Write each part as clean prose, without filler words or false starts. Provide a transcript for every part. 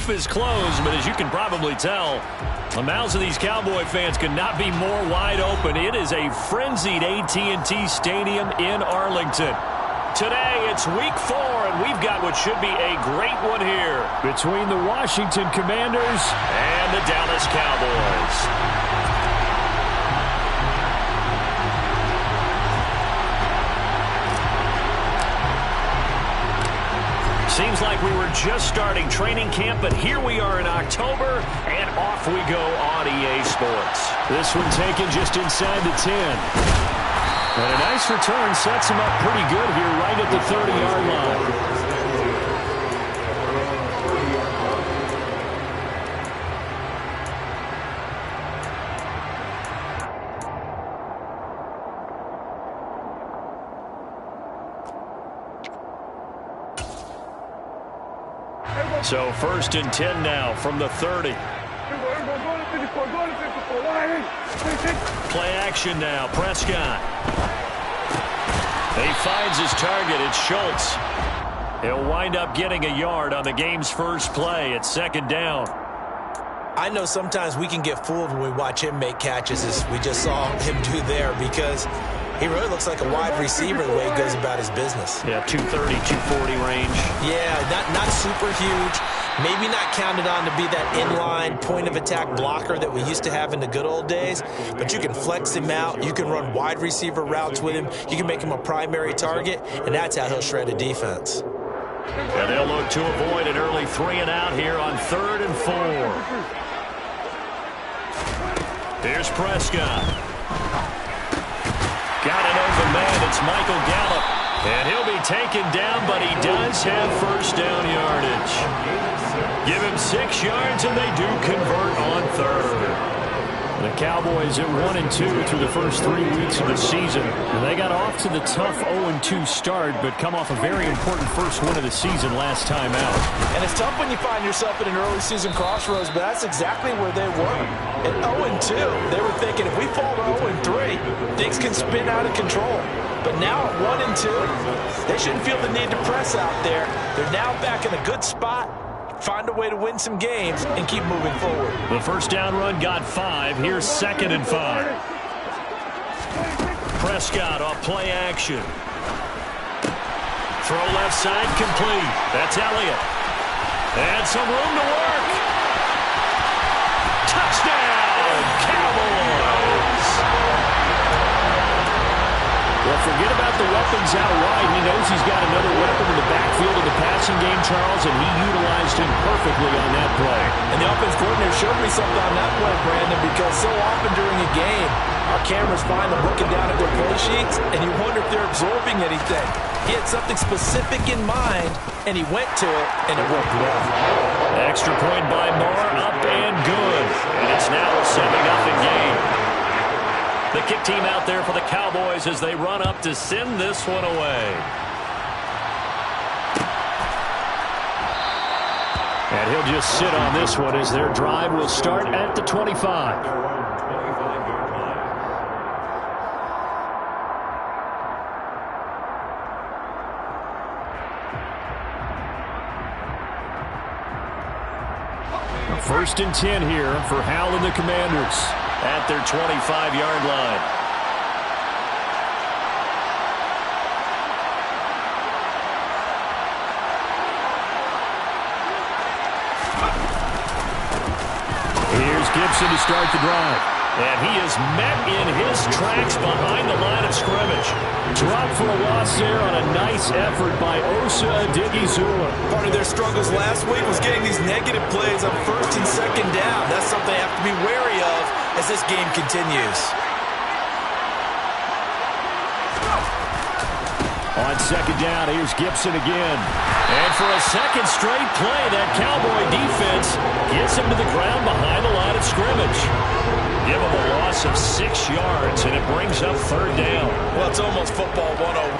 roof is closed, but as you can probably tell, the mouths of these Cowboy fans could not be more wide open. It is a frenzied AT&T Stadium in Arlington. Today, it's week 4, and we've got what should be a great one here between the Washington Commanders and the Dallas Cowboys. Seems like we were just starting training camp, but here we are in October, and off we go on EA Sports. This one taken just inside the 10. And a nice return sets him up pretty good here right at the 30-yard line. So 1st and 10 now from the 30. Play action now. Prescott. He finds his target. It's Schultz. He'll wind up getting a yard on the game's first play. It's 2nd down. I know sometimes we can get fooled when we watch him make catches, as we just saw him do there, because he really looks like a wide receiver the way he goes about his business. Yeah, 230, 240 range. Yeah, not super huge. Maybe not counted on to be that inline point-of-attack blocker that we used to have in the good old days, but you can flex him out. You can run wide receiver routes with him. You can make him a primary target, and that's how he'll shred a defense. And they'll look to avoid an early 3-and-out here on 3rd and 4. Here's Prescott. Got it over man. It's Michael Gallup. And he'll be taken down, but he does have first down yardage. Give him 6 yards, and they do convert on 3rd. The Cowboys at 1-2 through the first 3 weeks of the season. And they got off to the tough 0-2 start, but come off a very important first win of the season last time out. And it's tough when you find yourself in an early season crossroads, but that's exactly where they were. At 0-2, they were thinking if we fall to 0-3, things can spin out of control. But now at 1-2, they shouldn't feel the need to press out there. They're now back in a good spot. Find a way to win some games and keep moving forward. The first down run got 5. Here's 2nd and 5. Prescott off play action. Throw left side complete. That's Elliott. And some room to work. Touchdown, Cowboys! Well, forget about the weapons out wide. He knows he's got another weapon in the backfield of the passing game, Charles, and he utilized him perfectly on that play. And the offense coordinator showed me something on that play, Brandon, because so often during a game, our cameras find them looking down at their play sheets, and you wonder if they're absorbing anything. He had something specific in mind, and he went to it, and it worked well. Extra point by Moore, up and good. And it's now a 7-0 game. The kick team out there for the Cowboys as they run up to send this one away. And he'll just sit on this one as their drive will start at the 25. First and 10 here for Hal and the Commanders at their 25-yard line. Here's Gibson to start the drive. And he is met in his tracks behind the line of scrimmage. Dropped for a loss there on a nice effort by Osa Odighizuwa. Part of their struggles last week was getting these negative plays on 1st and 2nd down. That's something they have to be wary of as this game continues. On 2nd down, here's Gibson again. And for a second straight play, that Cowboy defense gets him to the ground behind the line of scrimmage. Give him a loss of 6 yards, and it brings up 3rd down. Well, it's almost football 101.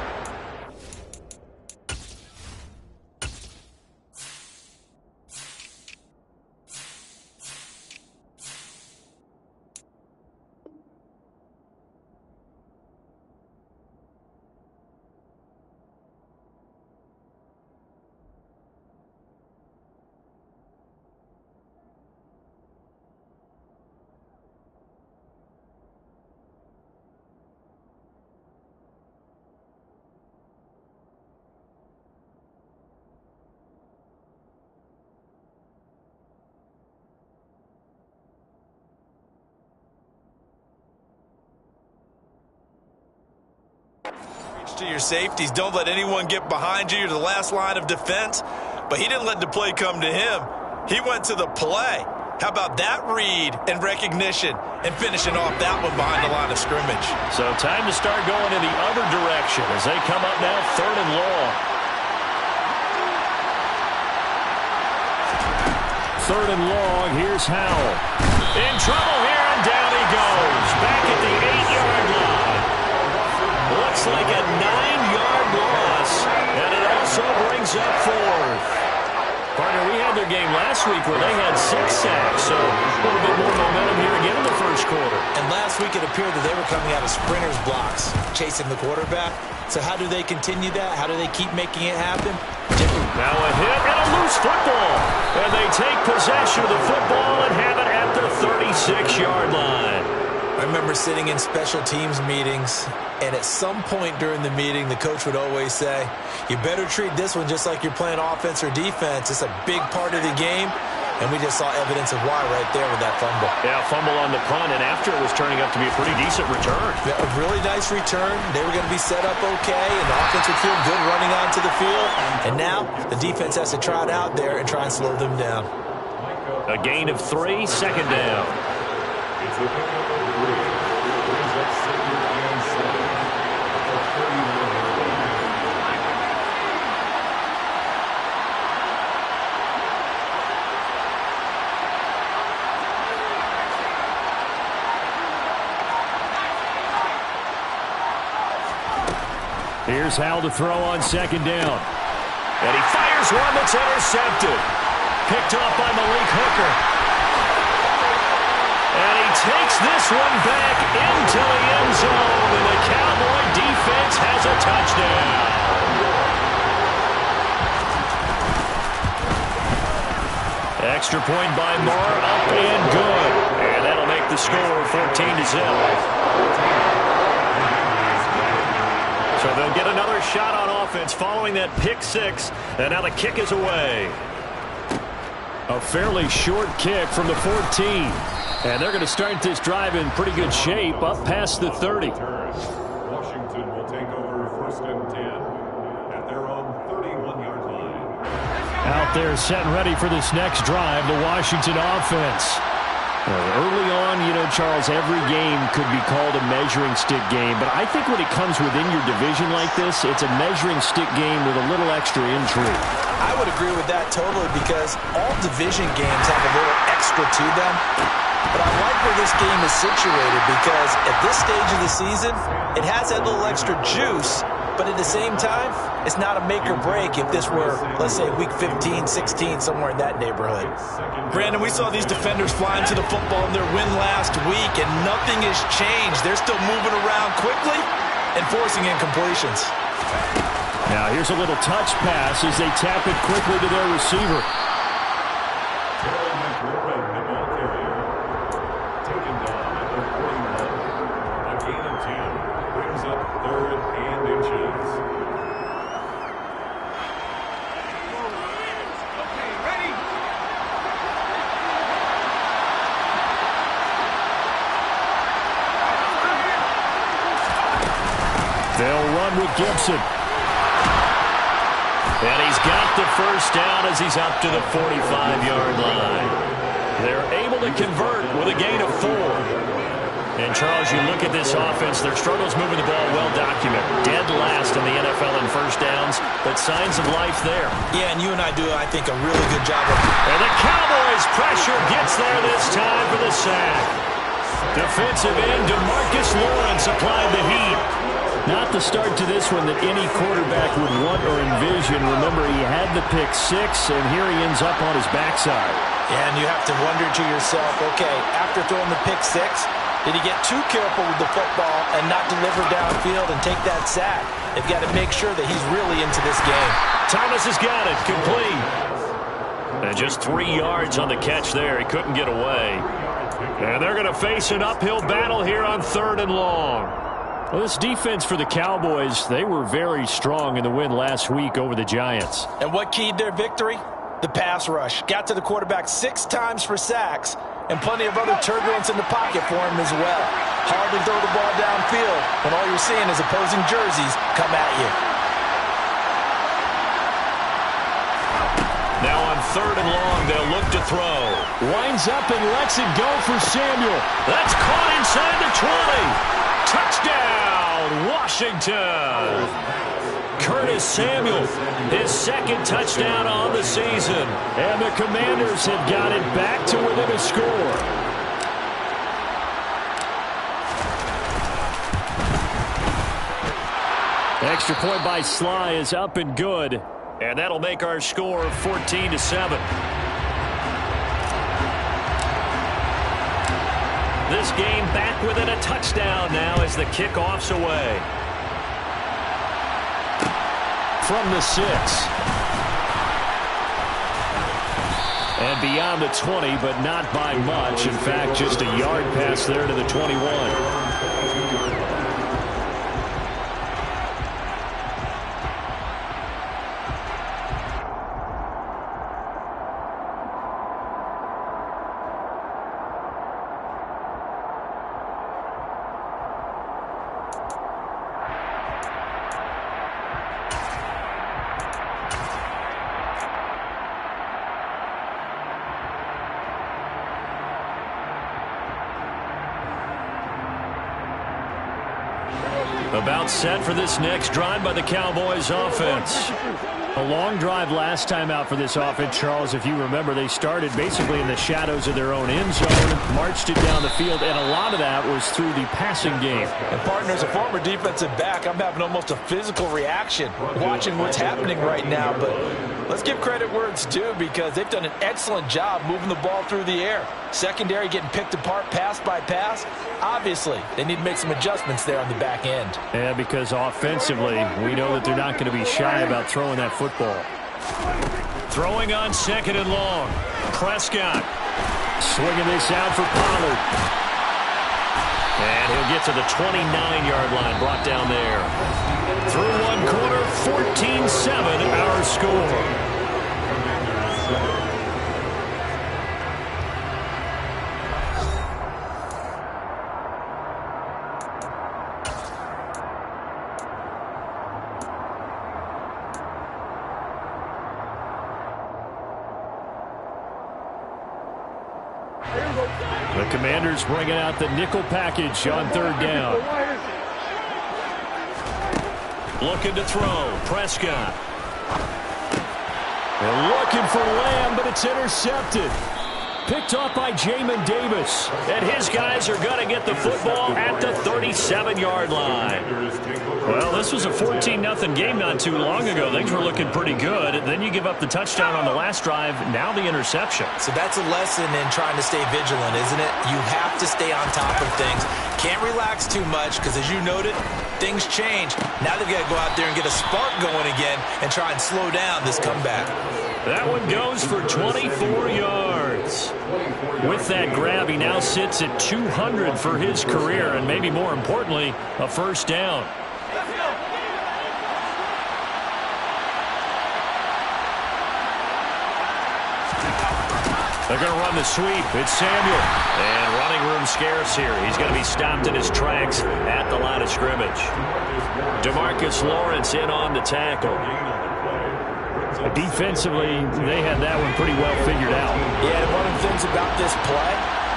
to your safeties. Don't let anyone get behind you. You're the last line of defense. But he didn't let the play come to him. He went to the play. How about that read and recognition and finishing off that one behind the line of scrimmage? So time to start going in the other direction as they come up now 3rd and long. 3rd and long, here's Howell. In trouble here, and down he goes. Back at the 8-yard line. Looks like a 9-yard loss, and it also brings up 4th. Partner, we had their game last week where they had 6 sacks, so a little bit more momentum here again in the first quarter. And last week it appeared that they were coming out of sprinters blocks, chasing the quarterback. So how do they continue that? How do they keep making it happen? Now a hit and a loose football. And they take possession of the football and have it at the 36-yard line. I remember sitting in special teams meetings, and at some point during the meeting, the coach would always say, you better treat this one just like you're playing offense or defense. It's a big part of the game, and we just saw evidence of why right there with that fumble. Yeah, fumble on the punt, and after it was turning up to be a pretty decent return. Yeah, a really nice return. They were going to be set up okay, and the offense would feel good running onto the field. And now the defense has to try it out there and try and slow them down. A gain of 3, 2nd down. Here's Howell to throw on 2nd down. And he fires one that's intercepted. Picked off by Malik Hooker. And he takes this one back into the end zone. And the Cowboy defense has a touchdown. Extra point by Moore, up and good. And that'll make the score 14-0. So they'll get another shot on offense following that pick 6. And now the kick is away. A fairly short kick from the 14. And they're going to start this drive in pretty good shape up past the 30. Washington will take over 1st and 10 at their own 31-yard line. Out there set and ready for this next drive, the Washington offense. Early on, you know, Charles, every game could be called a measuring stick game. But I think when it comes within your division like this, it's a measuring stick game with a little extra intrigue. I would agree with that totally because all division games have a little extra to them. But I like where this game is situated because at this stage of the season, it has that little extra juice. But at the same time, it's not a make or break if this were, let's say, week 15, 16, somewhere in that neighborhood. Brandon, we saw these defenders flying to the football in their win last week, and nothing has changed. They're still moving around quickly and forcing incompletions. Now here's a little touch pass as they tap it quickly to their receiver. Taken down at the 41. A gain of 10 brings up 3rd and inches. They'll run with Gibson. And he's got the first down as he's up to the 45-yard line. They're able to convert with a gain of 4. And, Charles, you look at this offense, their struggles moving the ball well documented. Dead last in the NFL in first downs, but signs of life there. Yeah, and you and I do, I think, a really good job of it. And the Cowboys' pressure gets there this time for the sack. Defensive end DeMarcus Lawrence applied the heat. Not the start to this one that any quarterback would want or envision. Remember, he had the pick 6, and here he ends up on his backside. And you have to wonder to yourself, okay, after throwing the pick 6, did he get too careful with the football and not deliver downfield and take that sack? They've got to make sure that he's really into this game. Thomas has got it, complete. And just 3 yards on the catch there. He couldn't get away. And they're going to face an uphill battle here on 3rd and long. Well, this defense for the Cowboys, they were very strong in the win last week over the Giants. And what keyed their victory? The pass rush. Got to the quarterback 6 times for sacks, and plenty of other turbulence in the pocket for him as well. Hard to throw the ball downfield when all you're seeing is opposing jerseys come at you. Now on 3rd and long, they'll look to throw. Winds up and lets it go for Samuel. That's caught inside the 20. Touchdown, Washington. Curtis Samuel, his 2nd touchdown on the season. And the Commanders have got it back to within a score. Extra point by Sly is up and good. And that'll make our score 14-7. This game back within a touchdown now as the kickoff's away. From the 6. And beyond the 20, but not by much. In fact, just a yard pass there to the 21. About set for this next drive by the Cowboys offense. A long drive last time out for this offense, Charles. If you remember, they started basically in the shadows of their own end zone, marched it down the field, and a lot of that was through the passing game. And partner, as a former defensive back, I'm having almost a physical reaction watching what's happening right now. But let's give credit where it's due, because they've done an excellent job moving the ball through the air. Secondary getting picked apart pass by pass. Obviously, they need to make some adjustments there on the back end. Yeah, because offensively, we know that they're not going to be shy about throwing that football. Throwing on 2nd and long. Prescott. Swinging this out for Pollard. And he'll get to the 29-yard line, brought down there. Through one quarter, 14-7, our score. The Commanders bringing out the nickel package on 3rd down. Looking to throw. Prescott. They're looking for Lamb, but it's intercepted. Picked off by Jamin Davis. And his guys are going to get the football at the 37-yard line. Well, this was a 14-0 game not too long ago. Things were looking pretty good. Then you give up the touchdown on the last drive. Now the interception. So that's a lesson in trying to stay vigilant, isn't it? You have to stay on top of things. Can't relax too much, because as you noted, things change. Now they've got to go out there and get a spark going again and try and slow down this comeback. That one goes for 24 yards. With that grab, he now sits at 200 for his career, and maybe more importantly, a first down. They're going to run the sweep. It's Samuel. And running room scarce here. He's going to be stopped in his tracks at the line of scrimmage. DeMarcus Lawrence in on the tackle. Defensively, they had that one pretty well figured out. Yeah, and one of the things about this play,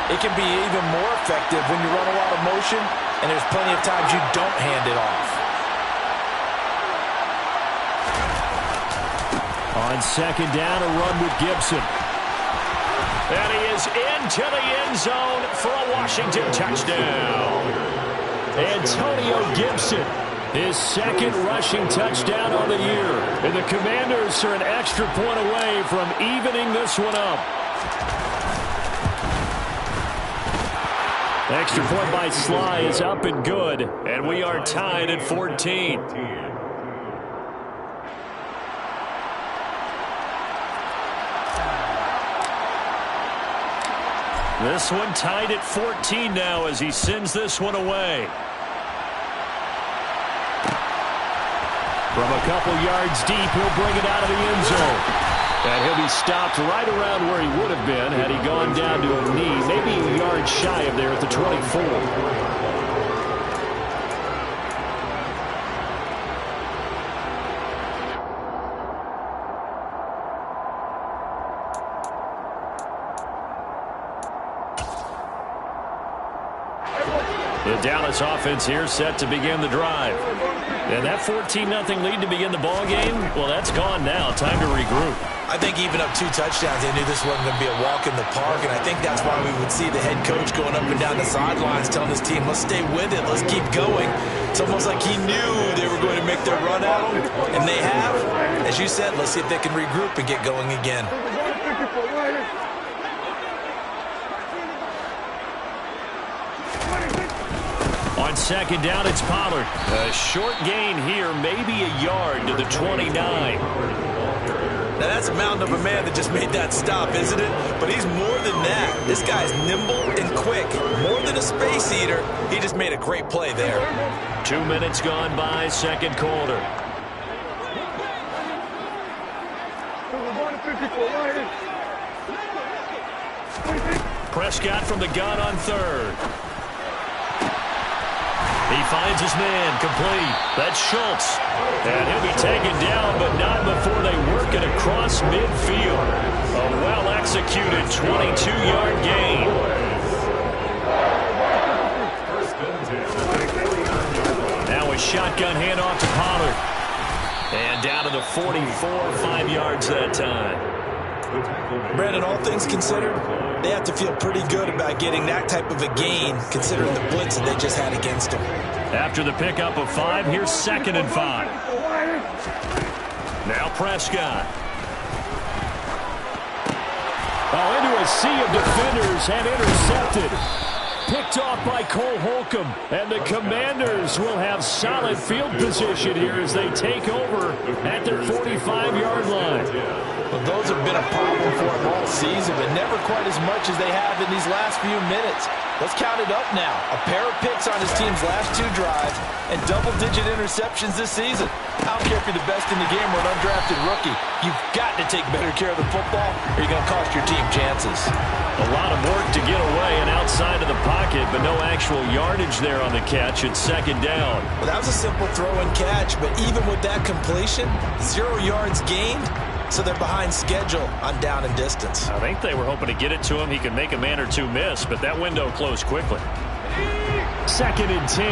it can be even more effective when you run a lot of motion, and there's plenty of times you don't hand it off. On 2nd down, a run with Gibson. And he is into the end zone for a Washington touchdown. Antonio Gibson, his 2nd rushing touchdown on the year. And the Commanders are an extra point away from evening this one up. Extra point by Sly is up and good. And we are tied at 14. This one tied at 14 now as he sends this one away. From a couple yards deep, he'll bring it out of the end zone. And he'll be stopped right around where he would have been had he gone down to a knee, maybe a yard shy of there at the 24. The Dallas offense here set to begin the drive. And that 14-0 lead to begin the ball game, well, that's gone now. Time to regroup. I think even up 2 touchdowns, they knew this wasn't going to be a walk in the park, and I think that's why we would see the head coach going up and down the sidelines telling his team, let's stay with it, let's keep going. It's almost like he knew they were going to make their run at him, and they have. As you said, let's see if they can regroup and get going again. On second down, it's Pollard. A short gain here, maybe a yard to the 29. Now, that's a mountain of a man that just made that stop, isn't it? But he's more than that. This guy's nimble and quick. More than a space eater, he just made a great play there. 2 minutes gone by, second quarter. Prescott from the gun on third. He finds his man, complete. That's Schultz. And he'll be taken down, but not before they work it across midfield. A well-executed 22-yard gain. Now a shotgun handoff to Pollard. And down to the 44, 5 yards that time. Brandon, all things considered, they have to feel pretty good about getting that type of a gain, considering the blitz that they just had against them. After the pickup of 5, here's 2nd and 5. Now Prescott. Oh, into a sea of defenders and intercepted. Picked off by Cole Holcomb. And the Commanders will have solid field position here as they take over at their 45-yard line. Well, those have been a problem for him all season, but never quite as much as they have in these last few minutes. Let's count it up now. A pair of picks on his team's last 2 drives and double-digit interceptions this season. I don't care if you're the best in the game or an undrafted rookie. You've got to take better care of the football or you're going to cost your team chances. A lot of work to get away and outside of the pocket, but no actual yardage there on the catch. It's 2nd down. Well, that was a simple throw and catch, but even with that completion, 0 yards gained. So they're behind schedule on down and distance. I think they were hoping to get it to him. He could make a man or 2 miss, but that window closed quickly. 2nd and 10.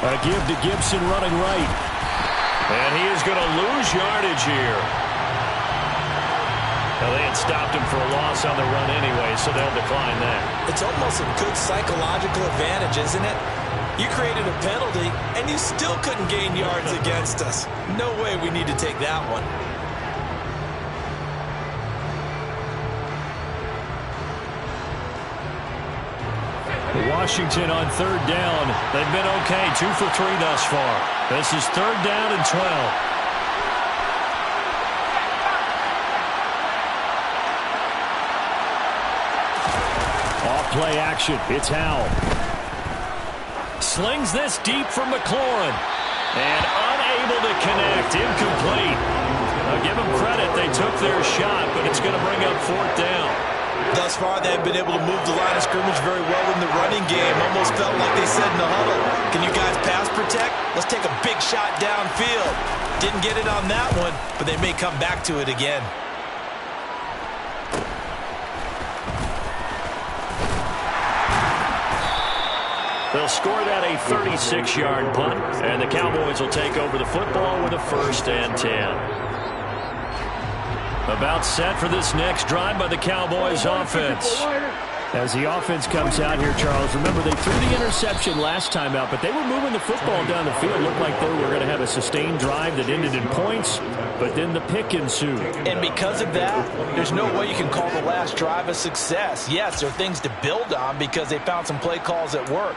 A give to Gibson running right. And he is going to lose yardage here. Now, they had stopped him for a loss on the run anyway, so they'll decline that. It's almost a good psychological advantage, isn't it? You created a penalty, and you still couldn't gain yards against us. No way we need to take that one. Washington on 3rd down. They've been okay, 2 for 3 thus far. This is 3rd down and 12. Play action. It's Howell. Slings this deep from McLaurin. And unable to connect. Incomplete. Now give them credit. They took their shot, but it's going to bring up 4th down. Thus far, they've been able to move the line of scrimmage very well in the running game. Almost felt like they said in the huddle, can you guys pass protect? Let's take a big shot downfield. Didn't get it on that one, but they may come back to it again. They'll score that a 36-yard punt, and the Cowboys will take over the football with a 1st and 10. About set for this next drive by the Cowboys offense. As the offense comes out here, Charles, remember they threw the interception last time out, but they were moving the football down the field. Looked like they were going to have a sustained drive that ended in points, but then the pick ensued. And because of that, there's no way you can call the last drive a success. Yes, there are things to build on because they found some play calls that work.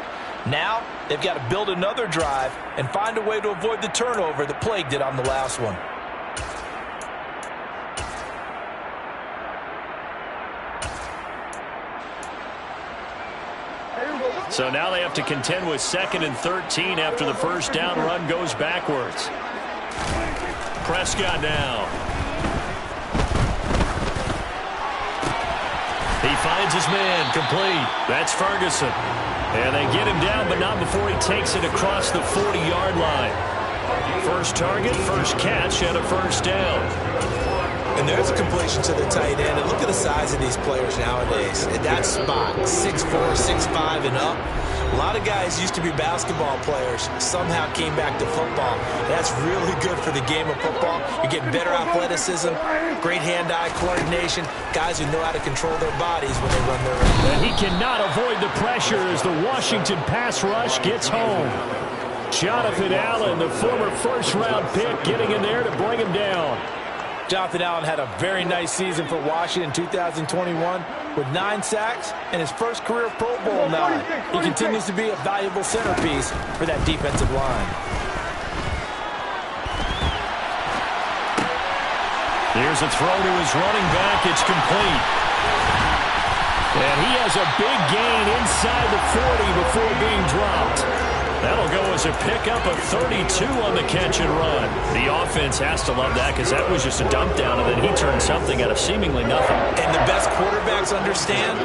Now, they've got to build another drive and find a way to avoid the turnover that plagued it on the last one. So now they have to contend with 2nd and 13 after the first down run goes backwards. Prescott now. He finds his man, complete. That's Ferguson. And they get him down, but not before he takes it across the 40-yard line. First target, first catch, and a first down. And there's a completion to the tight end. And look at the size of these players nowadays. At that spot, 6'4", 6'5", and up. A lot of guys used to be basketball players, somehow came back to football. That's really good for the game of football. You're getting better athleticism, great hand-eye coordination, guys who know how to control their bodies when they run their route. And he cannot avoid the pressure as the Washington pass rush gets home. Jonathan Allen, the former first-round pick, getting in there to bring him down. Jonathan Allen had a very nice season for Washington in 2021 with 9 sacks and his first career Pro Bowl nod. He continues to be a valuable centerpiece for that defensive line. Here's a throw to his running back. It's complete. And he has a big gain inside the 40 before being dropped. That'll go as a pickup of 32 on the catch and run. The offense has to love that because that was just a dump down, and then he turned something out of seemingly nothing. And the best quarterbacks understand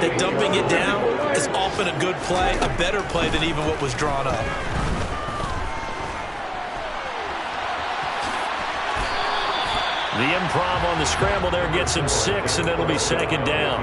that dumping it down is often a good play, a better play than even what was drawn up. The improv on the scramble there gets him 6, and it'll be 2nd down.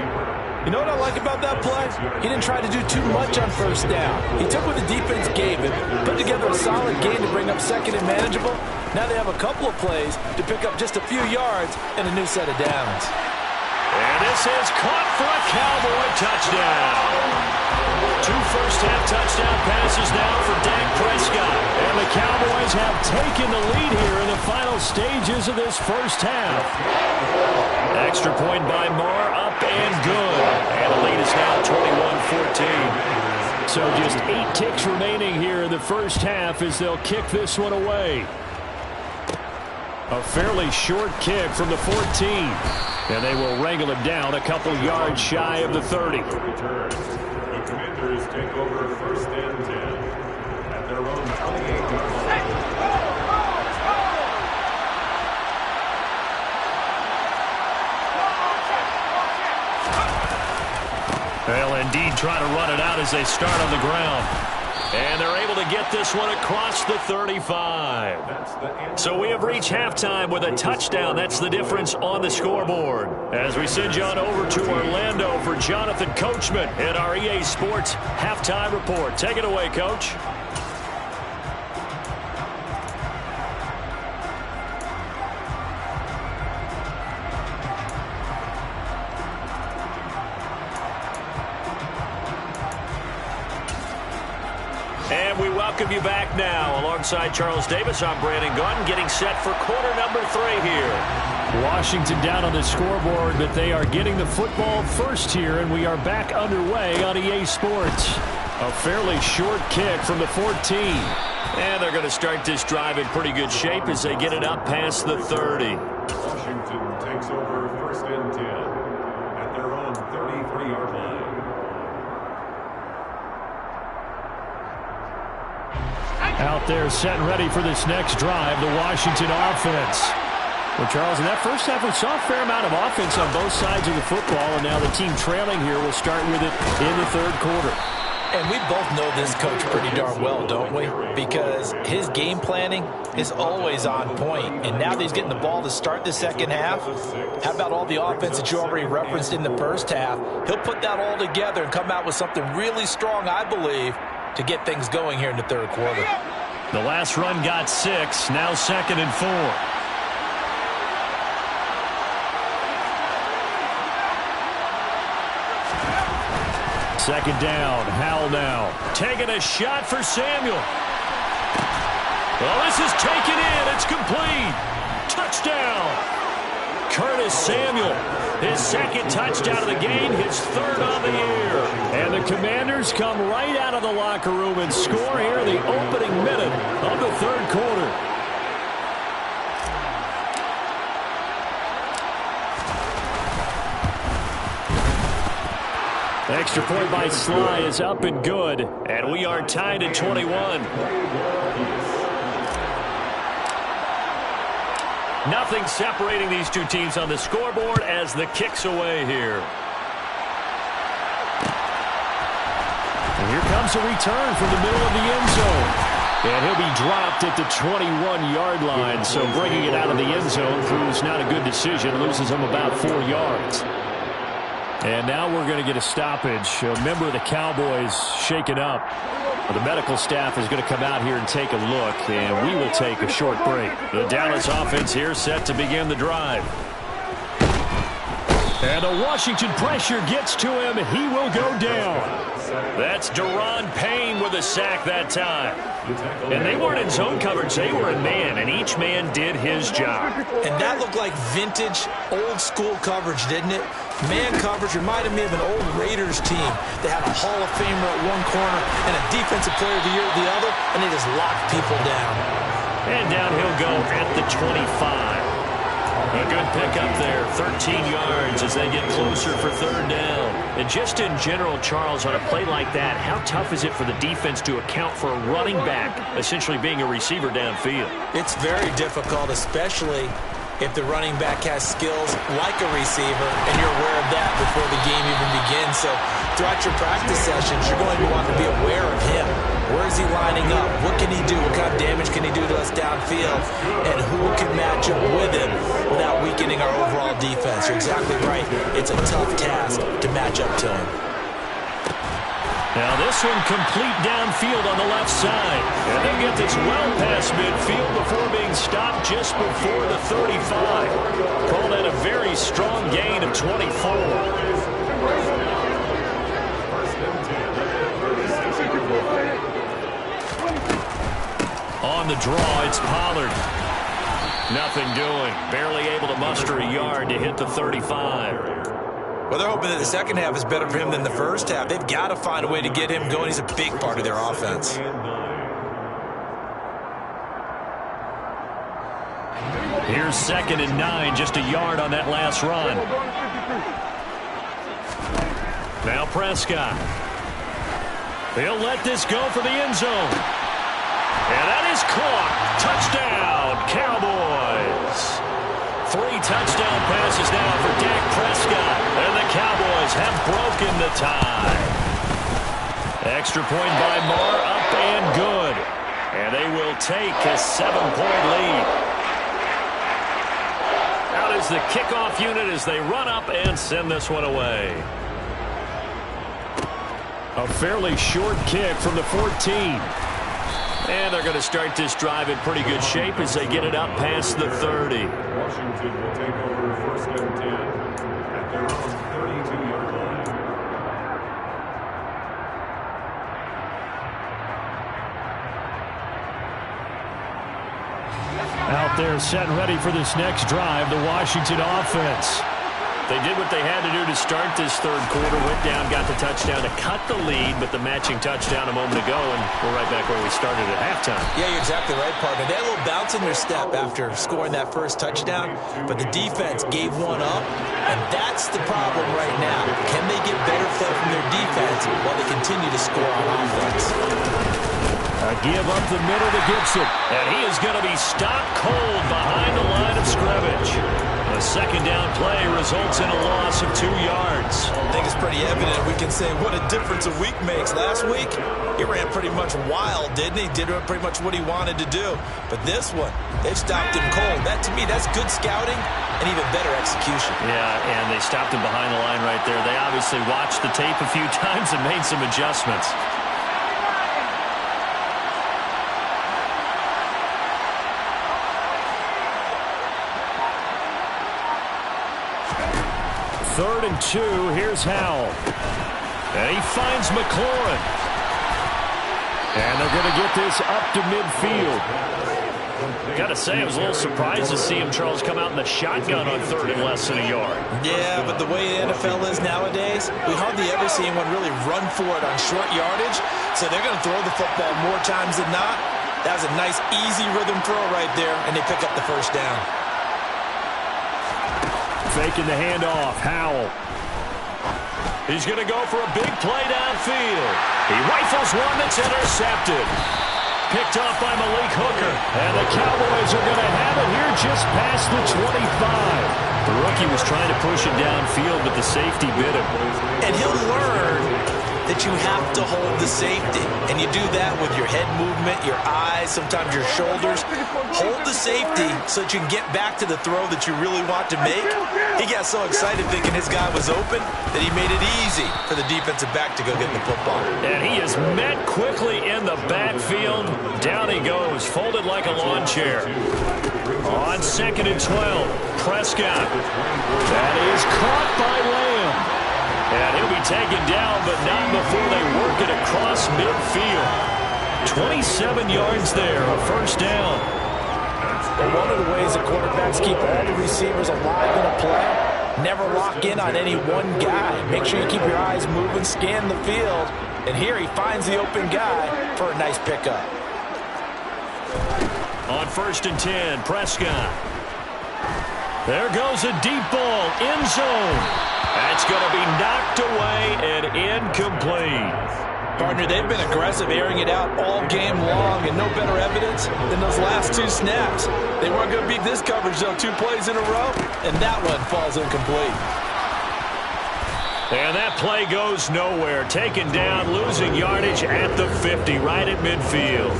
You know what I like about that play? He didn't try to do too much on first down. He took what the defense gave him, put together a solid gain to bring up 2nd and manageable. Now they have a couple of plays to pick up just a few yards and a new set of downs. And this is caught for a Cowboy touchdown. 2 first-half touchdown passes now for Dak Prescott. And the Cowboys have taken the lead here in the final stages of this first half. Extra point by Marr, up and good. And the lead is now 21-14. So just 8 ticks remaining here in the first half as they'll kick this one away. A fairly short kick from the 14. And they will wrangle him down a couple yards shy of the 30. The Commanders take over 1st and 10 at their own 28-yard line. They'll indeed try to run it out as they start on the ground. And they're able to get this one across the 35. So we have reached halftime with a touchdown. That's the difference on the scoreboard. As we send you on over to Orlando for Jonathan Coachman at our EA Sports Halftime Report. Take it away, Coach. And we welcome you back now. Alongside Charles Davis, I'm Brandon Gaudin, getting set for quarter number 3 here. Washington down on the scoreboard, but they are getting the football first here, and we are back underway on EA Sports. A fairly short kick from the 14. And they're going to start this drive in pretty good shape as they get it up past the 30. Washington takes over 1st and 10 at their own 33-yard line. Out there set and ready for this next drive, the Washington offense. Well, Charles, in that first half, we saw a fair amount of offense on both sides of the football, and now the team trailing here will start with it in the 3rd quarter. And we both know this coach pretty darn well, don't we? Because his game planning is always on point. And now that he's getting the ball to start the second half, how about all the offense that you already referenced in the first half? He'll put that all together and come out with something really strong, I believe, to get things going here in the 3rd quarter. The last run got 6, now 2nd and 4. Second down, Howell now. Taking a shot for Samuel. Well, this is taken in. It's complete. Touchdown. Curtis Samuel, his 2nd touchdown of the game, his 3rd on the year. And the Commanders come right out of the locker room and score here in the opening minute of the 3rd quarter. Extra point by Sly is up and good. And we are tied at 21. Nothing separating these two teams on the scoreboard as the kick's away here. And here comes a return from the middle of the end zone. And he'll be dropped at the 21-yard line. So bringing it out of the end zone proves not a good decision. Loses him about 4 yards. And now we're going to get a stoppage. A member of the Cowboys shaken up. The medical staff is going to come out here and take a look, and we will take a short break. The Dallas offense here set to begin the drive. And the Washington pressure gets to him. He will go down. That's Daron Payne with a sack that time. And they weren't in zone coverage. They were in man, and each man did his job. And that looked like vintage, old-school coverage, didn't it? Man coverage reminded me of an old Raiders team. They had a Hall of Famer at one corner and a Defensive Player of the Year at the other, and they just locked people down. And down he'll go at the 25. A good pickup there, 13 yards as they get closer for third down. And just in general, Charles, on a play like that, how tough is it for the defense to account for a running back essentially being a receiver downfield? It's very difficult, especially if the running back has skills like a receiver, and you're aware of that before the game even begins. So throughout your practice sessions, you're going to want to be aware of him. Where is he lining up? What can he do? What kind of damage can he do to us downfield? And who can match up with him without weakening our overall defense? You're exactly right. It's a tough task to match up to him. Now this one complete downfield on the left side. And they'll get this well past midfield before being stopped just before the 35. Call that a very strong gain of 24. On the draw, it's Pollard. Nothing doing. Barely able to muster a yard to hit the 35. Well, they're hoping that the second half is better for him than the first half. They've got to find a way to get him going. He's a big part of their offense. Here's 2nd and 9, just a yard on that last run. Now Prescott. He'll let this go for the end zone. And that is caught. Touchdown, Cowboys. 3 touchdown passes now for Dak Prescott. And the Cowboys have broken the tie. Extra point by Marr, up and good. And they will take a 7-point lead. Out is the kickoff unit as they run up and send this one away. A fairly short kick from the 14. And they're going to start this drive in pretty good shape as they get it up past the 30. Washington will take over 1st and 10 at their own 32-yard line. Out there set and ready for this next drive, the Washington offense. They did what they had to do to start this third quarter. Went down, got the touchdown to cut the lead, but the matching touchdown a moment ago, and we're right back where we started at halftime. Yeah, you're exactly right, partner. They had a little bounce in their step after scoring that first touchdown, but the defense gave one up, and that's the problem right now. Can they get better play from their defense while they continue to score on offense? A give up the middle to Gibson. And he is going to be stopped cold behind the line of scrimmage. A second down play results in a loss of 2 yards. I think it's pretty evident. We can say what a difference a week makes. Last week, he ran pretty much wild, didn't he? Did pretty much what he wanted to do. But this one, they've stopped him cold. That, to me, that's good scouting and even better execution. Yeah, and they stopped him behind the line right there. They obviously watched the tape a few times and made some adjustments. Third and 2, here's Howell. And he finds McLaurin. And they're going to get this up to midfield. Got to say, I was a little surprised to see him, Charles, come out in the shotgun on 3rd and less than a yard. Yeah, but the way the NFL is nowadays, we hardly ever see anyone really run for it on short yardage. So they're going to throw the football more times than not. That was a nice, easy rhythm throw right there, and they pick up the first down. Faking the handoff, Howell. He's going to go for a big play downfield. He rifles one that's intercepted. Picked off by Malik Hooker. And the Cowboys are going to have it here just past the 25. The rookie was trying to push it downfield, but the safety bit him. And he'll learn that you have to hold the safety. And you do that with your head movement, your eyes, sometimes your shoulders. Hold the safety so that you can get back to the throw that you really want to make. He got so excited thinking his guy was open that he made it easy for the defensive back to go get the football. And he is met quickly in the backfield. Down he goes, folded like a lawn chair. On 2nd and 12, Prescott. That is caught by Lamb. And he'll be taken down, but not before they work it across midfield. 27 yards there, a first down. Well, one of the ways that quarterbacks keep all the receivers alive in a play, never lock in on any one guy. Make sure you keep your eyes moving, scan the field. And here he finds the open guy for a nice pickup. On 1st and 10, Prescott. There goes a deep ball, end zone. That's going to be knocked away and incomplete. Partner, they've been aggressive, airing it out all game long, and no better evidence than those last 2 snaps. They weren't going to beat this coverage, though, 2 plays in a row, and that one falls incomplete. And that play goes nowhere. Taken down, losing yardage at the 50, right at midfield.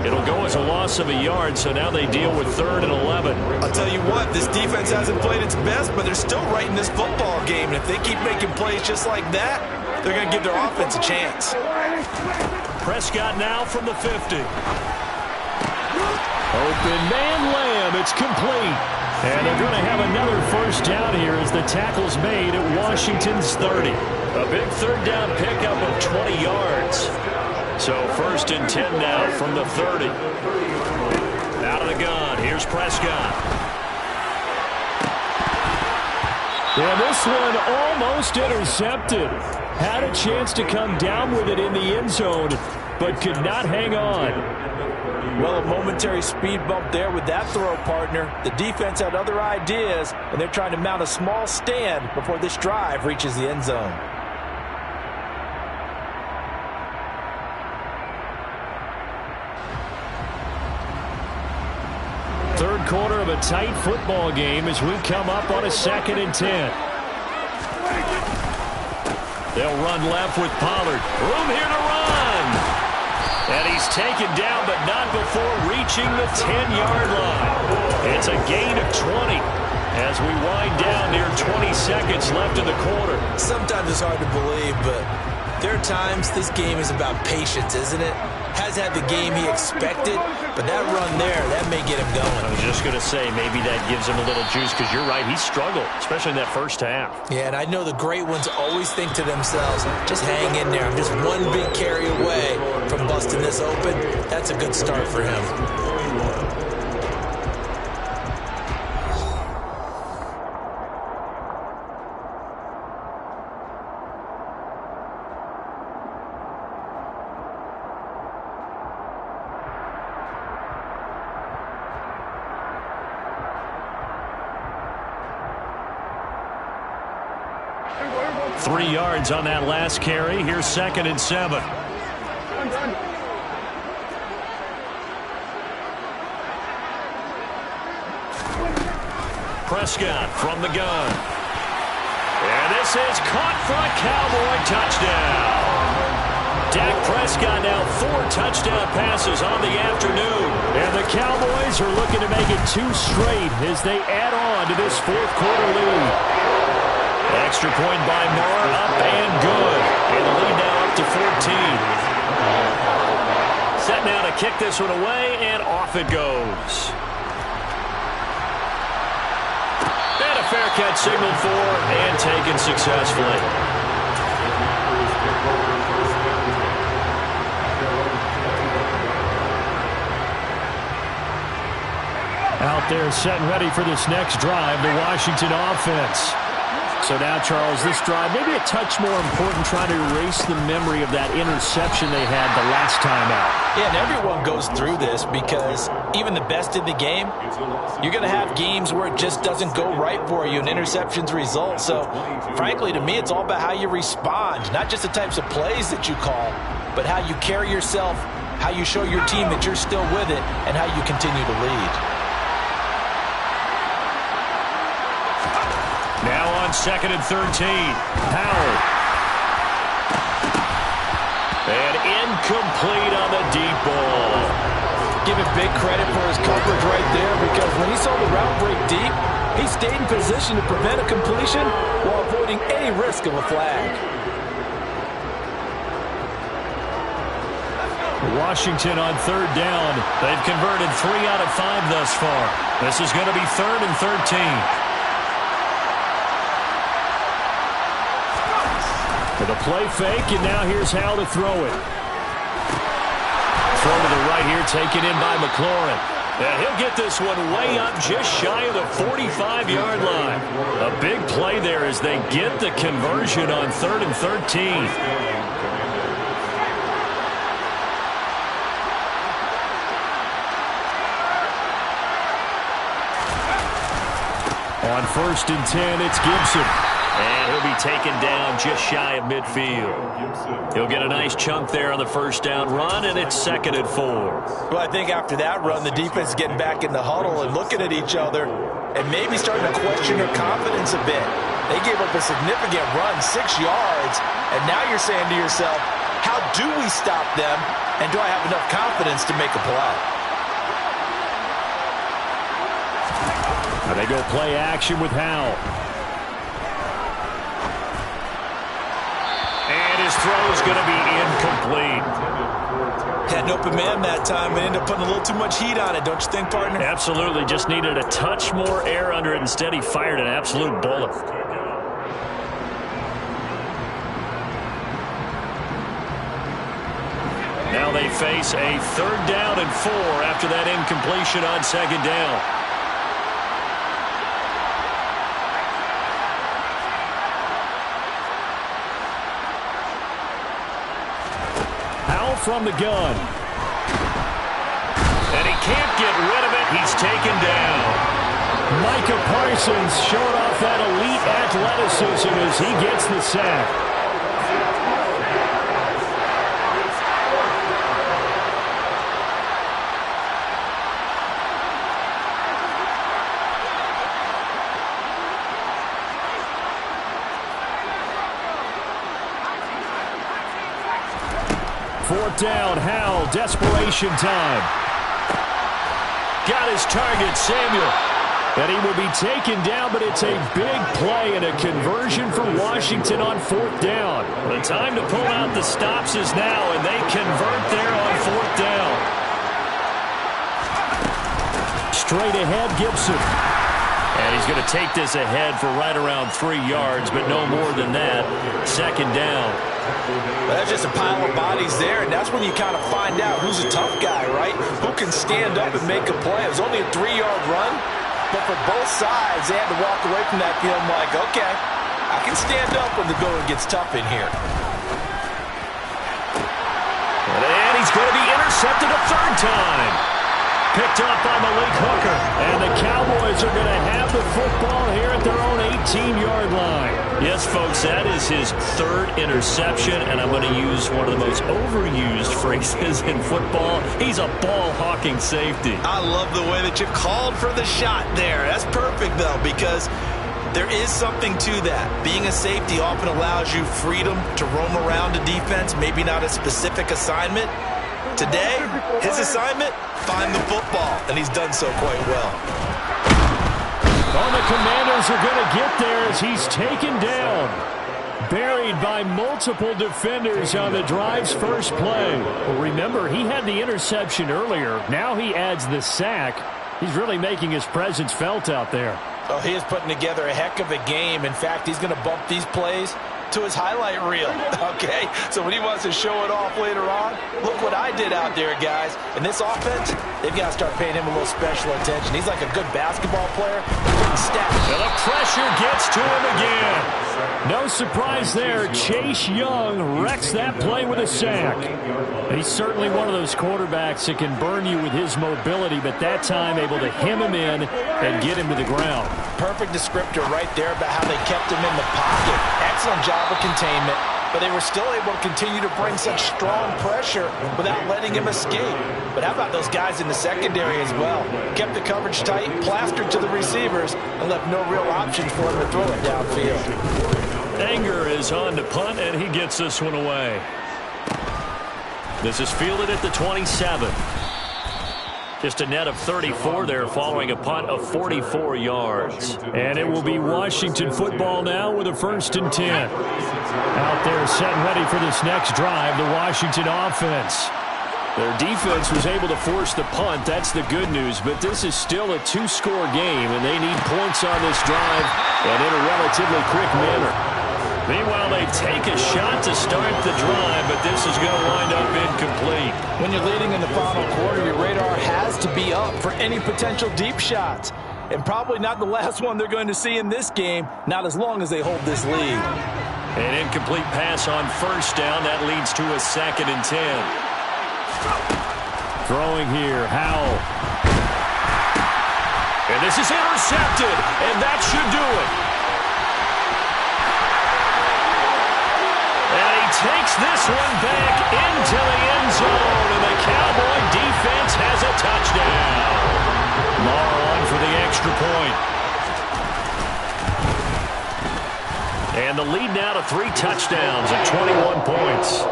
It'll go as a loss of a yard, so now they deal with 3rd and 11. I'll tell you what, this defense hasn't played its best, but they're still right in this football game. And if they keep making plays just like that, they're going to give their offense a chance. Prescott now from the 50. Open man Lamb, it's complete. And they're going to have another first down here as the tackle's made at Washington's 30. A big 3rd down pickup of 20 yards. So 1st and 10 now from the 30. Out of the gun, here's Prescott. Yeah, this one almost intercepted. Had a chance to come down with it in the end zone, but could not hang on. Well, a momentary speed bump there with that throw, partner. The defense had other ideas, and they're trying to mount a small stand before this drive reaches the end zone. Third quarter of a tight football game as we come up on a 2nd and 10. They'll run left with Pollard. Room here to run. And he's taken down, but not before reaching the 10-yard line. It's a gain of 20 as we wind down near 20 seconds left in the quarter. Sometimes it's hard to believe, but there are times this game is about patience, isn't it? Has had the game he expected, but that run there, that may get him going. I was just going to say, maybe that gives him a little juice, because you're right, he struggled, especially in that first half. Yeah, and I know the great ones always think to themselves, just hang in there. I'm just one big carry away from busting this open. That's a good start for him. Three yards on that last carry. Here's 2nd and 7. Prescott from the gun. And this is caught for a Cowboy touchdown. Dak Prescott now 4 touchdown passes on the afternoon. And the Cowboys are looking to make it 2 straight as they add on to this 4th quarter lead. Extra point by Moore, up and good. And the lead now up to 14. Set now to kick this one away, and off it goes. And a fair catch signaled for and taken successfully. Out there set and ready for this next drive, the Washington offense. So now, Charles, this drive, maybe a touch more important, trying to erase the memory of that interception they had the last time out. Yeah, and everyone goes through this because even the best in the game, you're going to have games where it just doesn't go right for you and interceptions result. So, frankly, to me, it's all about how you respond, not just the types of plays that you call, but how you carry yourself, how you show your team that you're still with it, and how you continue to lead. Now on 2nd and 13. Howell. And incomplete on the deep ball. Give him big credit for his coverage right there, because when he saw the route break deep, he stayed in position to prevent a completion while avoiding any risk of a flag. Washington on 3rd down. They've converted 3 out of 5 thus far. This is going to be 3rd and 13. With a play fake, and now here's Howell to throw it. Throw to the right here, taken in by McLaurin. And he'll get this one way up just shy of the 45-yard line. A big play there as they get the conversion on 3rd and 13. On 1st and 10, it's Gibson. And he'll be taken down just shy of midfield. He'll get a nice chunk there on the 1st down run, and it's 2nd and 4. Well, I think after that run, the defense is getting back in the huddle and looking at each other and maybe starting to question their confidence a bit. They gave up a significant run, 6 yards, and now you're saying to yourself, how do we stop them, and do I have enough confidence to make a play? And they go play action with Howell. And his throw is going to be incomplete. Had an open man that time and ended up putting a little too much heat on it, don't you think, partner? Absolutely. Just needed a touch more air under it. Instead, he fired an absolute bullet. Now they face a 3rd down and 4 after that incompletion on 2nd down. From the gun. And he can't get rid of it. He's taken down. Micah Parsons showed off that elite athleticism as he gets the sack. Fourth down, Howell, desperation time. Got his target, Samuel. And he will be taken down, but it's a big play and a conversion for Washington on 4th down. The time to pull out the stops is now, and they convert there on 4th down. Straight ahead, Gibson. And he's going to take this ahead for right around 3 yards, but no more than that. 2nd down. Well, that's just a pile of bodies there, and that's when you kind of find out who's a tough guy, right? Who can stand up and make a play. It was only a 3-yard run, but for both sides, they had to walk away from that feeling like, okay, I can stand up when the going gets tough in here. And he's going to be intercepted a 3rd time. Picked up by Malik Hooker. And the Cowboys are going to have the football here at their own 18-yard line. Yes, folks, that is his 3rd interception, and I'm going to use one of the most overused phrases in football. He's a ball-hawking safety. I love the way that you called for the shot there. That's perfect, though, because there is something to that. Being a safety often allows you freedom to roam around a defense, maybe not a specific assignment. Today, his assignment, find the football, and he's done so quite well. Oh, the Commanders are going to get there as he's taken down. Buried by multiple defenders on the drive's first play. Well, remember, he had the interception earlier. Now he adds the sack. He's really making his presence felt out there. Oh, he is putting together a heck of a game. In fact, he's going to bump these plays to his highlight reel, okay? So when he wants to show it off later on, look what I did out there, guys. And this offense, they've got to start paying him a little special attention. He's like a good basketball player. And the pressure gets to him again. No surprise there. Chase Young wrecks that play with a sack. He's certainly one of those quarterbacks that can burn you with his mobility, but that time able to hem him in and get him to the ground. Perfect descriptor right there about how they kept him in the pocket. Excellent job of containment, but they were still able to continue to bring such strong pressure without letting him escape. But how about those guys in the secondary as well? Kept the coverage tight, plastered to the receivers, and left no real options for him to throw it downfield. Anger is on to punt, and he gets this one away. This is fielded at the 27. Just a net of 34 there following a punt of 44 yards. And it will be Washington football now with a 1st and 10. Out there set and ready for this next drive, the Washington offense. Their defense was able to force the punt. That's the good news. But this is still a 2-score game, and they need points on this drive and in a relatively quick manner. Meanwhile, they take a shot to start the drive, but this is going to wind up incomplete. When you're leading in the final quarter, your radar has to be up for any potential deep shots. And probably not the last one they're going to see in this game, not as long as they hold this lead. An incomplete pass on 1st down. That leads to a 2nd and 10. Throwing here, Howell. And this is intercepted, and that should do it. And he takes this one back into the end zone, and the Cowboy defense has a touchdown. Morrow on for the extra point. And the lead now to 3 touchdowns at 21 points.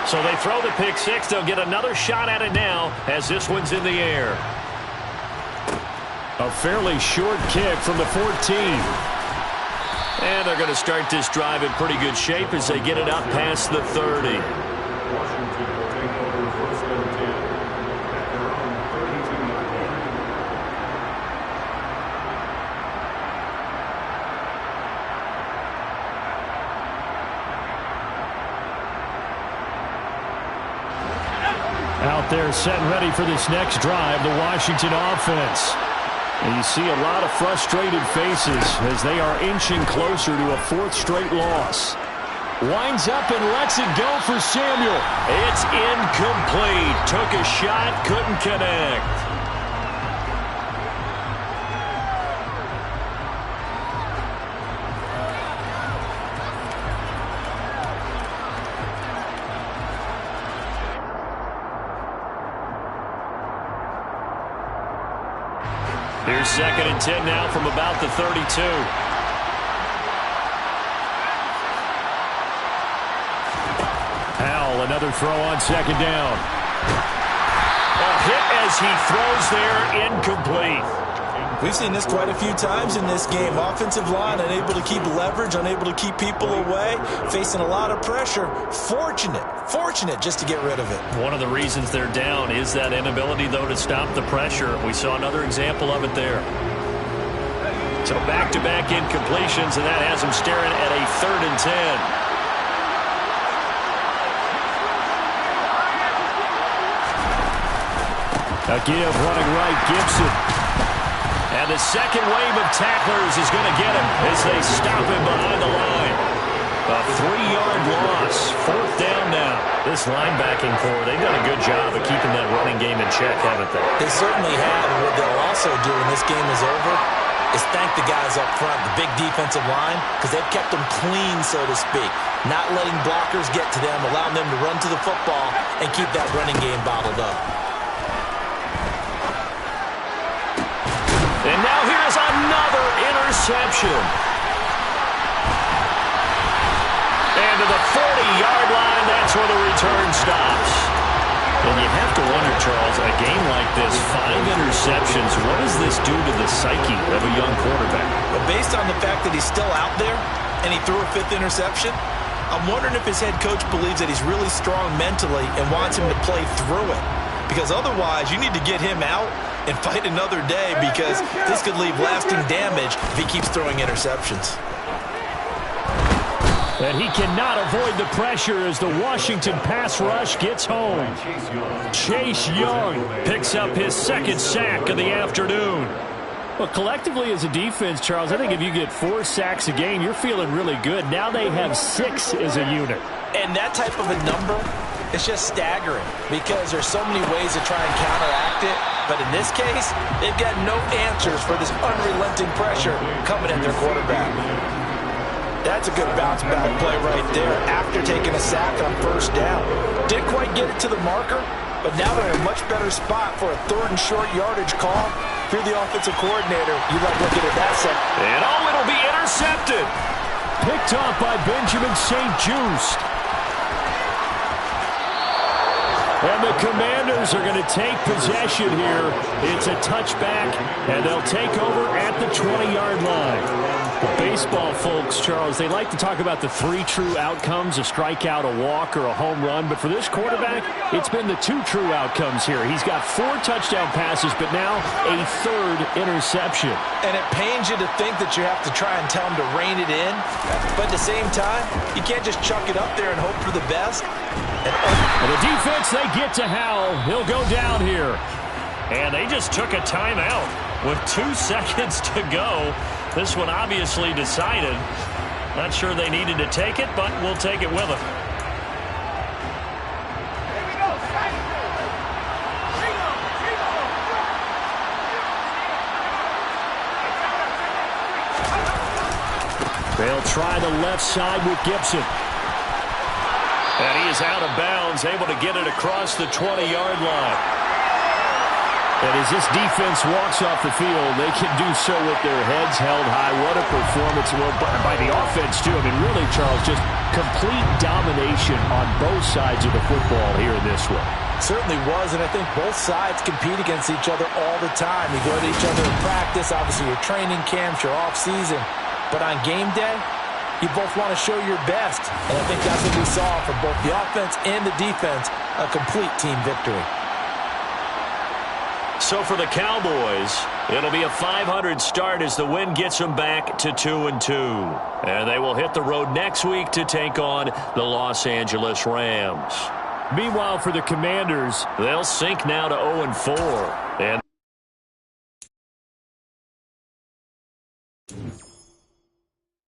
So they throw the pick 6. They'll get another shot at it now as this one's in the air. A fairly short kick from the 14. And they're going to start this drive in pretty good shape as they get it up past the 30. Out there set and ready for this next drive, the Washington offense. And you see a lot of frustrated faces as they are inching closer to a 4th straight loss. Winds up and lets it go for Samuel. It's incomplete. Took a shot, couldn't connect. Here's 2nd and 10 now from about the 32. Howell, another throw on 2nd down. A hit as he throws there, incomplete. We've seen this quite a few times in this game. Offensive line unable to keep leverage, unable to keep people away, facing a lot of pressure. Fortunate just to get rid of it. One of the reasons they're down is that inability, though, to stop the pressure. We saw another example of it there. So back-to-back incompletions, and that has them staring at a 3rd and 10. A give running right, Gibson. And the second wave of tacklers is going to get him as they stop him behind the line. A 3-yard loss. 4th down now. This linebacking core, they've done a good job of keeping that running game in check, haven't they? They certainly have. And what they'll also do when this game is over is thank the guys up front, the big defensive line, because they've kept them clean, so to speak. Not letting blockers get to them, allowing them to run to the football and keep that running game bottled up. And now here's another interception. And to the 40-yard line, that's where the return stops. And you have to wonder, Charles, a game like this, 5 interceptions, what does this do to the psyche of a young quarterback? But based on the fact that he's still out there and he threw a 5th interception, I'm wondering if his head coach believes that he's really strong mentally and wants him to play through it. Because otherwise, you need to get him out and fight another day because this could leave lasting damage if he keeps throwing interceptions. And he cannot avoid the pressure as the Washington pass rush gets home. Chase Young picks up his second sack of the afternoon. Well, collectively as a defense, Charles, I think if you get 4 sacks a game, you're feeling really good. Now they have 6 as a unit. And that type of a number, it's just staggering because there's so many ways to try and counteract it. But in this case, they've got no answers for this unrelenting pressure coming at their quarterback. That's a good bounce-back play right there after taking a sack on first down. Didn't quite get it to the marker, but now they're in a much better spot for a 3rd and short yardage call. If you're the offensive coordinator, you like looking at that set. And it'll be intercepted. Picked off by Benjamin St-Juste. And the Commanders are going to take possession here. It's a touchback, and they'll take over at the 20-yard line. The baseball folks, Charles, they like to talk about the 3 true outcomes, a strikeout, a walk, or a home run. But for this quarterback, it's been the 2 true outcomes here. He's got 4 touchdown passes, but now a 3rd interception. And it pains you to think that you have to try and tell him to rein it in. But at the same time, you can't just chuck it up there and hope for the best. And the defense, they get to Howell. He'll go down here. And they just took a timeout with 2 seconds to go. This one obviously decided. Not sure they needed to take it, but we'll take it with them. They'll try the left side with Gibson. And he is out of bounds, able to get it across the 20-yard line. And as this defense walks off the field, they can do so with their heads held high. What a performance by the offense, too. I mean, really, Charles, just complete domination on both sides of the football here in this one. Certainly was, and I think both sides compete against each other all the time. You go to each other in practice, obviously your training camps, your off-season. But on game day, you both want to show your best. And I think that's what we saw from both the offense and the defense, a complete team victory. So for the Cowboys, it'll be a 500 start as the win gets them back to 2-2. And they will hit the road next week to take on the Los Angeles Rams. Meanwhile, for the Commanders, they'll sink now to 0-4. And